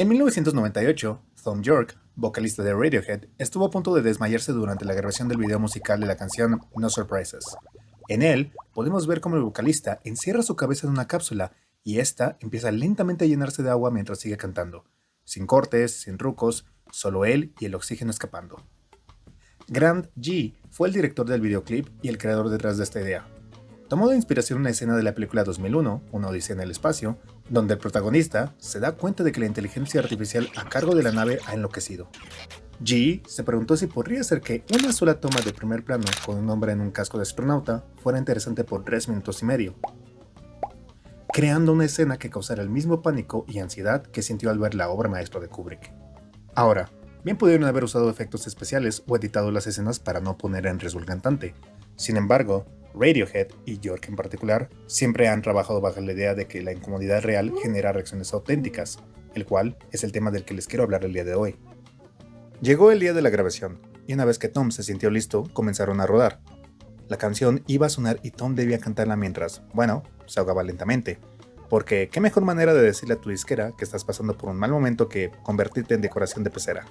En 1998, Thom Yorke, vocalista de Radiohead, estuvo a punto de desmayarse durante la grabación del video musical de la canción No Surprises. En él, podemos ver cómo el vocalista encierra su cabeza en una cápsula y ésta empieza lentamente a llenarse de agua mientras sigue cantando, sin cortes, sin trucos, solo él y el oxígeno escapando. Grant Gee fue el director del videoclip y el creador detrás de esta idea. Tomó de inspiración una escena de la película 2001, Una odisea en el espacio, donde el protagonista se da cuenta de que la inteligencia artificial a cargo de la nave ha enloquecido. Gee se preguntó si podría ser que una sola toma de primer plano con un hombre en un casco de astronauta fuera interesante por 3 minutos y medio, creando una escena que causara el mismo pánico y ansiedad que sintió al ver la obra maestra de Kubrick. Ahora, bien pudieron haber usado efectos especiales o editado las escenas para no poner en riesgo al cantante. Sin embargo, Radiohead, y Yorke en particular, siempre han trabajado bajo la idea de que la incomodidad real genera reacciones auténticas, el cual es el tema del que les quiero hablar el día de hoy. Llegó el día de la grabación, y una vez que Tom se sintió listo, comenzaron a rodar. La canción iba a sonar y Tom debía cantarla mientras, bueno, se ahogaba lentamente. Porque qué mejor manera de decirle a tu disquera que estás pasando por un mal momento que convertirte en decoración de pecera.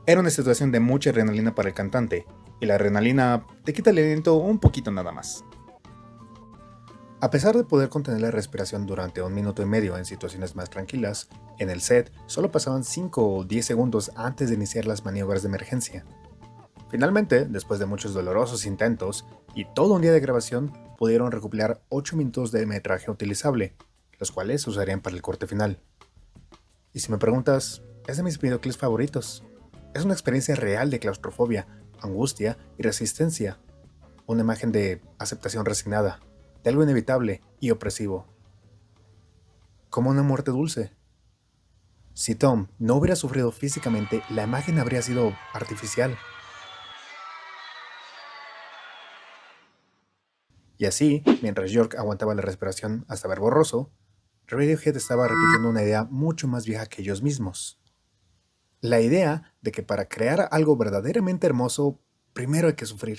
Era una situación de mucha adrenalina para el cantante, y la adrenalina te quita el aliento un poquito nada más. A pesar de poder contener la respiración durante 1 minuto y medio en situaciones más tranquilas, en el set solo pasaban 5 o 10 segundos antes de iniciar las maniobras de emergencia. Finalmente, después de muchos dolorosos intentos y todo un día de grabación, pudieron recopilar 8 minutos de metraje utilizable, los cuales se usarían para el corte final. Y si me preguntas, es de mis videoclips favoritos. Es una experiencia real de claustrofobia, angustia y resistencia. Una imagen de aceptación resignada, de algo inevitable y opresivo. Como una muerte dulce. Si Tom no hubiera sufrido físicamente, la imagen habría sido artificial. Y así, mientras Yorke aguantaba la respiración hasta ver borroso, Radiohead estaba repitiendo una idea mucho más vieja que ellos mismos. La idea de que para crear algo verdaderamente hermoso, primero hay que sufrir.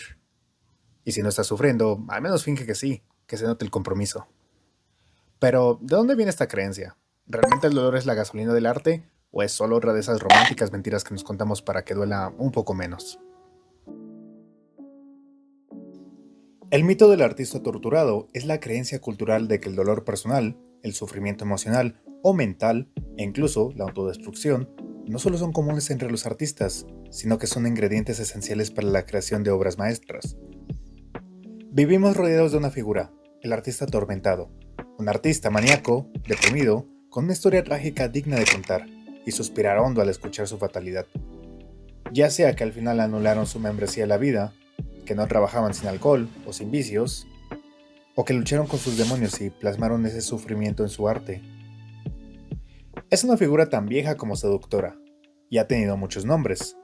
Y si no estás sufriendo, al menos finge que sí, que se note el compromiso. Pero, ¿de dónde viene esta creencia? ¿Realmente el dolor es la gasolina del arte? ¿O es solo otra de esas románticas mentiras que nos contamos para que duela un poco menos? El mito del artista torturado es la creencia cultural de que el dolor personal, el sufrimiento emocional o mental, e incluso la autodestrucción, no solo son comunes entre los artistas, sino que son ingredientes esenciales para la creación de obras maestras. Vivimos rodeados de una figura, el artista atormentado, un artista maníaco, deprimido, con una historia trágica digna de contar, y suspirar hondo al escuchar su fatalidad. Ya sea que al final anularon su membresía a la vida, que no trabajaban sin alcohol o sin vicios, o que lucharon con sus demonios y plasmaron ese sufrimiento en su arte. Es una figura tan vieja como seductora, y ha tenido muchos nombres: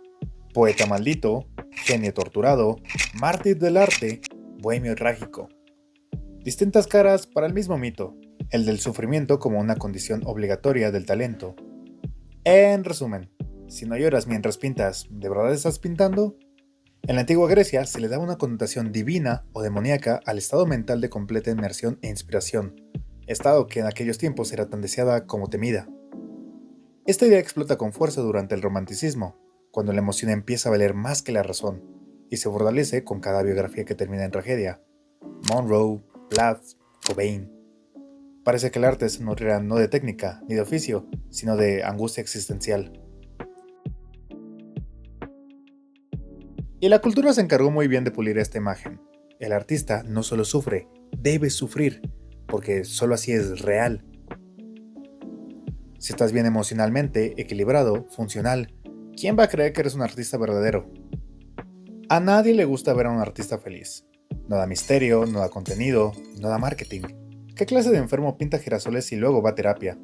poeta maldito, genio torturado, mártir del arte, bohemio trágico. Distintas caras para el mismo mito, el del sufrimiento como una condición obligatoria del talento. En resumen, si no lloras mientras pintas, ¿de verdad estás pintando? En la antigua Grecia se le daba una connotación divina o demoníaca al estado mental de completa inmersión e inspiración, estado que en aquellos tiempos era tan deseada como temida. Esta idea explota con fuerza durante el romanticismo, cuando la emoción empieza a valer más que la razón, y se fortalece con cada biografía que termina en tragedia. Monroe, Plath, Cobain. Parece que el arte se nutrirá no de técnica ni de oficio, sino de angustia existencial. Y la cultura se encargó muy bien de pulir esta imagen. El artista no solo sufre, debe sufrir, porque solo así es real. Si estás bien emocionalmente, equilibrado, funcional, ¿quién va a creer que eres un artista verdadero? A nadie le gusta ver a un artista feliz. No da misterio, no da contenido, no da marketing. ¿Qué clase de enfermo pinta girasoles y luego va a terapia?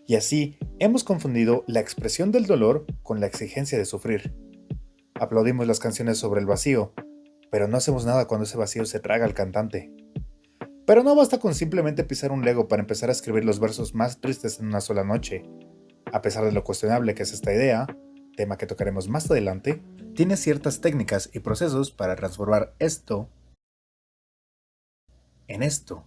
Y así, hemos confundido la expresión del dolor con la exigencia de sufrir. Aplaudimos las canciones sobre el vacío, pero no hacemos nada cuando ese vacío se traga al cantante. Pero no basta con simplemente pisar un Lego para empezar a escribir los versos más tristes en una sola noche. A pesar de lo cuestionable que es esta idea, tema que tocaremos más adelante, tiene ciertas técnicas y procesos para transformar esto en esto.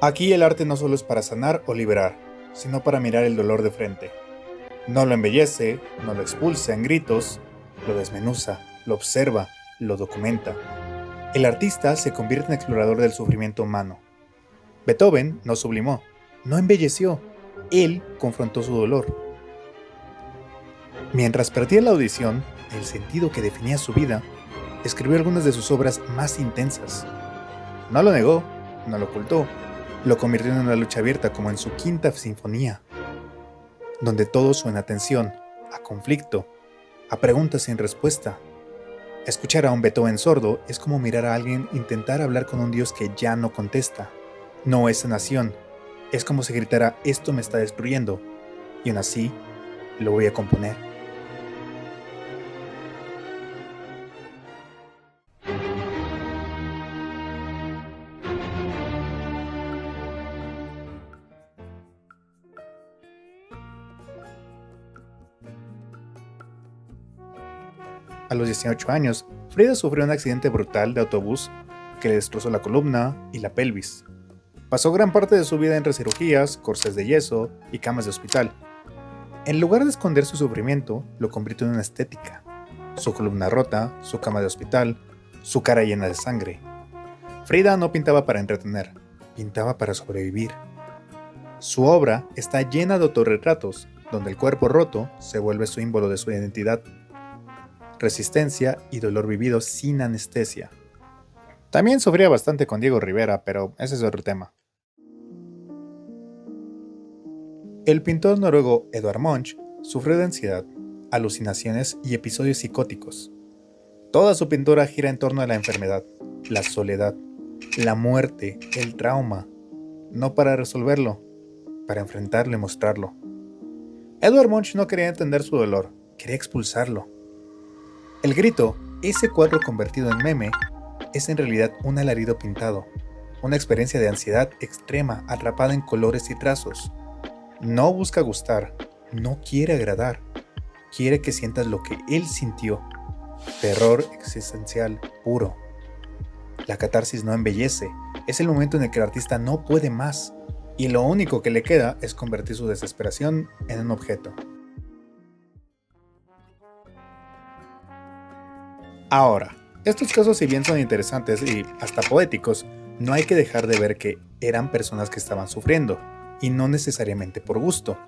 Aquí el arte no solo es para sanar o liberar, sino para mirar el dolor de frente. No lo embellece, no lo expulsa en gritos, lo desmenuza, lo observa, lo documenta. El artista se convierte en explorador del sufrimiento humano. Beethoven no sublimó, no embelleció, él confrontó su dolor. Mientras perdía la audición, el sentido que definía su vida, escribió algunas de sus obras más intensas. No lo negó, no lo ocultó, lo convirtió en una lucha abierta como en su Quinta Sinfonía, donde todo suena a tensión, a conflicto, a preguntas sin respuesta. Escuchar a un Beethoven sordo es como mirar a alguien intentar hablar con un Dios que ya no contesta. No es sanación, es como si gritara esto me está destruyendo, y aún así lo voy a componer. A los 18 años, Frida sufrió un accidente brutal de autobús que le destrozó la columna y la pelvis. Pasó gran parte de su vida entre cirugías, corsés de yeso y camas de hospital. En lugar de esconder su sufrimiento, lo convirtió en una estética. Su columna rota, su cama de hospital, su cara llena de sangre. Frida no pintaba para entretener, pintaba para sobrevivir. Su obra está llena de autorretratos, donde el cuerpo roto se vuelve símbolo de su identidad. Resistencia y dolor vivido sin anestesia. También sufría bastante con Diego Rivera, pero ese es otro tema. El pintor noruego Edvard Munch sufrió de ansiedad, alucinaciones y episodios psicóticos. Toda su pintura gira en torno a la enfermedad, la soledad, la muerte, el trauma, no para resolverlo, para enfrentarlo y mostrarlo. Edvard Munch no quería entender su dolor, quería expulsarlo. El grito, ese cuadro convertido en meme, es en realidad un alarido pintado, una experiencia de ansiedad extrema atrapada en colores y trazos. No busca gustar, no quiere agradar, quiere que sientas lo que él sintió. Terror existencial puro. La catarsis no embellece, es el momento en el que el artista no puede más, y lo único que le queda es convertir su desesperación en un objeto. Ahora, estos casos, si bien son interesantes y hasta poéticos, no hay que dejar de ver que eran personas que estaban sufriendo, y no necesariamente por gusto.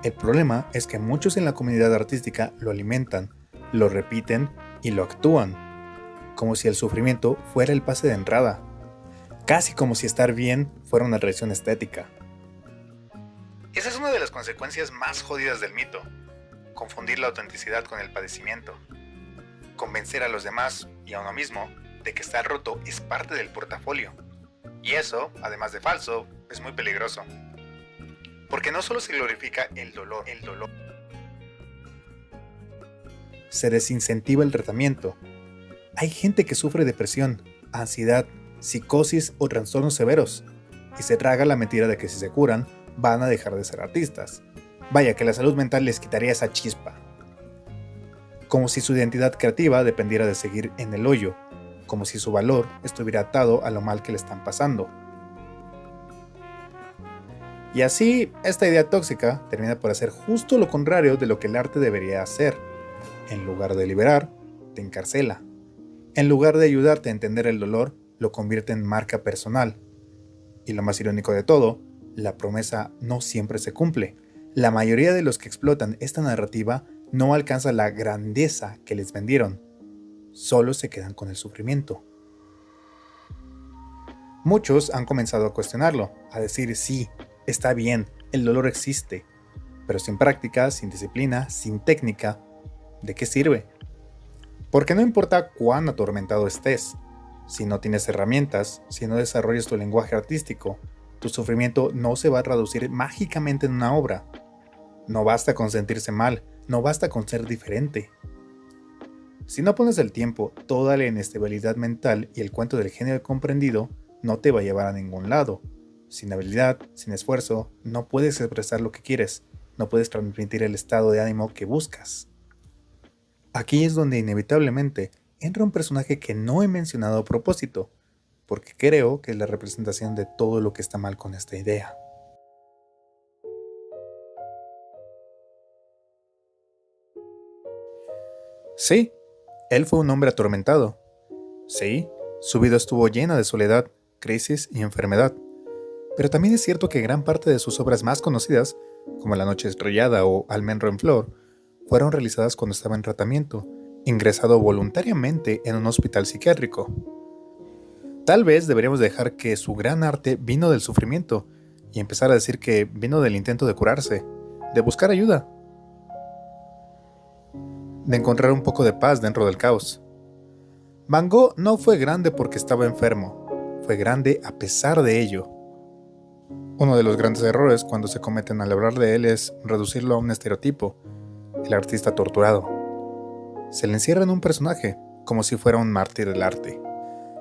El problema es que muchos en la comunidad artística lo alimentan, lo repiten y lo actúan, como si el sufrimiento fuera el pase de entrada, casi como si estar bien fuera una reacción estética. Esa es una de las consecuencias más jodidas del mito, confundir la autenticidad con el padecimiento. Convencer a los demás y a uno mismo de que estar roto es parte del portafolio. Y eso, además de falso, es muy peligroso. Porque no solo se glorifica el dolor. Se desincentiva el tratamiento. Hay gente que sufre depresión, ansiedad, psicosis o trastornos severos, y se traga la mentira de que si se curan, van a dejar de ser artistas. Vaya que la salud mental les quitaría esa chispa. Como si su identidad creativa dependiera de seguir en el hoyo, como si su valor estuviera atado a lo mal que le están pasando. Y así, esta idea tóxica termina por hacer justo lo contrario de lo que el arte debería hacer. En lugar de liberar, te encarcela. En lugar de ayudarte a entender el dolor, lo convierte en marca personal. Y lo más irónico de todo, la promesa no siempre se cumple. La mayoría de los que explotan esta narrativa no alcanza la grandeza que les vendieron. Solo se quedan con el sufrimiento. Muchos han comenzado a cuestionarlo, a decir sí, está bien, el dolor existe, pero sin práctica, sin disciplina, sin técnica, ¿de qué sirve? Porque no importa cuán atormentado estés, si no tienes herramientas, si no desarrollas tu lenguaje artístico, tu sufrimiento no se va a traducir mágicamente en una obra. No basta con sentirse mal, no basta con ser diferente. Si no pones el tiempo, toda la inestabilidad mental y el cuento del género comprendido no te va a llevar a ningún lado. Sin habilidad, sin esfuerzo, no puedes expresar lo que quieres, no puedes transmitir el estado de ánimo que buscas. Aquí es donde inevitablemente entra un personaje que no he mencionado a propósito, porque creo que es la representación de todo lo que está mal con esta idea. Sí, él fue un hombre atormentado. Sí, su vida estuvo llena de soledad, crisis y enfermedad. Pero también es cierto que gran parte de sus obras más conocidas, como La Noche Estrellada o Almendro en Flor, fueron realizadas cuando estaba en tratamiento, ingresado voluntariamente en un hospital psiquiátrico. Tal vez deberíamos dejar que su gran arte vino del sufrimiento y empezar a decir que vino del intento de curarse, de buscar ayuda, de encontrar un poco de paz dentro del caos. Van Gogh no fue grande porque estaba enfermo, fue grande a pesar de ello. Uno de los grandes errores cuando se cometen al hablar de él es reducirlo a un estereotipo, el artista torturado. Se le encierra en un personaje, como si fuera un mártir del arte,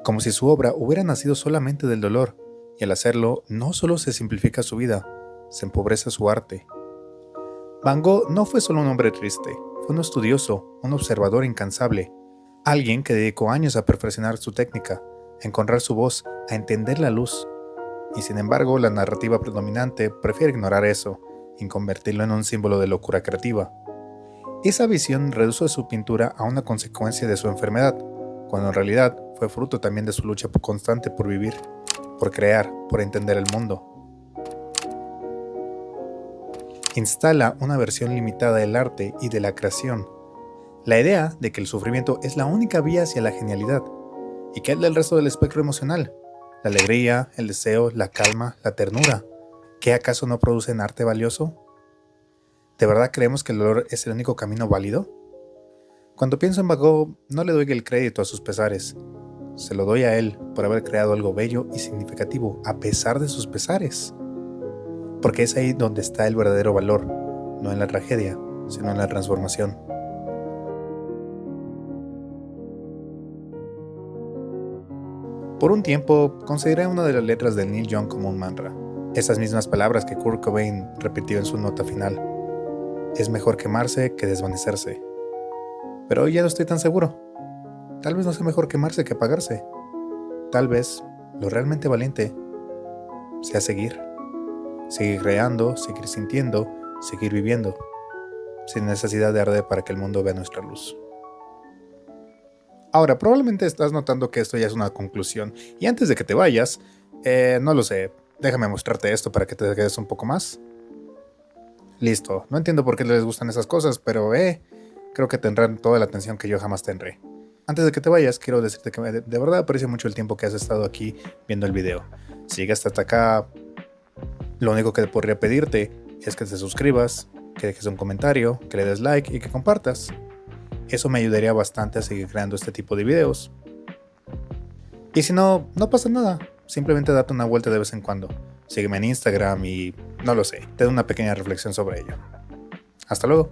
como si su obra hubiera nacido solamente del dolor, y al hacerlo no solo se simplifica su vida, se empobrece su arte. Van Gogh no fue solo un hombre triste, fue un estudioso, un observador incansable, alguien que dedicó años a perfeccionar su técnica, a encontrar su voz, a entender la luz. Y sin embargo, la narrativa predominante prefiere ignorar eso y convertirlo en un símbolo de locura creativa. Esa visión reduce su pintura a una consecuencia de su enfermedad, cuando en realidad fue fruto también de su lucha constante por vivir, por crear, por entender el mundo. Instala una versión limitada del arte y de la creación, la idea de que el sufrimiento es la única vía hacia la genialidad, y que es del resto del espectro emocional, la alegría, el deseo, la calma, la ternura. ¿Qué acaso no producen arte valioso? ¿De verdad creemos que el dolor es el único camino válido? Cuando pienso en Van Gogh, no le doy el crédito a sus pesares. Se lo doy a él por haber creado algo bello y significativo a pesar de sus pesares. Porque es ahí donde está el verdadero valor, no en la tragedia, sino en la transformación. Por un tiempo, consideré una de las letras de Neil Young como un mantra. Esas mismas palabras que Kurt Cobain repitió en su nota final. Es mejor quemarse que desvanecerse. Pero hoy ya no estoy tan seguro. Tal vez no sea mejor quemarse que apagarse. Tal vez lo realmente valiente sea seguir. Seguir creando, seguir sintiendo, seguir viviendo, sin necesidad de arder para que el mundo vea nuestra luz. Ahora, probablemente estás notando que esto ya es una conclusión. Y antes de que te vayas, no lo sé, déjame mostrarte esto para que te quedes un poco más. Listo, no entiendo por qué les gustan esas cosas, pero creo que tendrán toda la atención que yo jamás tendré. Antes de que te vayas, quiero decirte que de verdad aprecio mucho el tiempo que has estado aquí viendo el video. Si llegaste hasta acá, lo único que podría pedirte es que te suscribas, que dejes un comentario, que le des like y que compartas. Eso me ayudaría bastante a seguir creando este tipo de videos. Y si no, no pasa nada. Simplemente date una vuelta de vez en cuando. Sígueme en Instagram y, no lo sé, te doy una pequeña reflexión sobre ello. Hasta luego.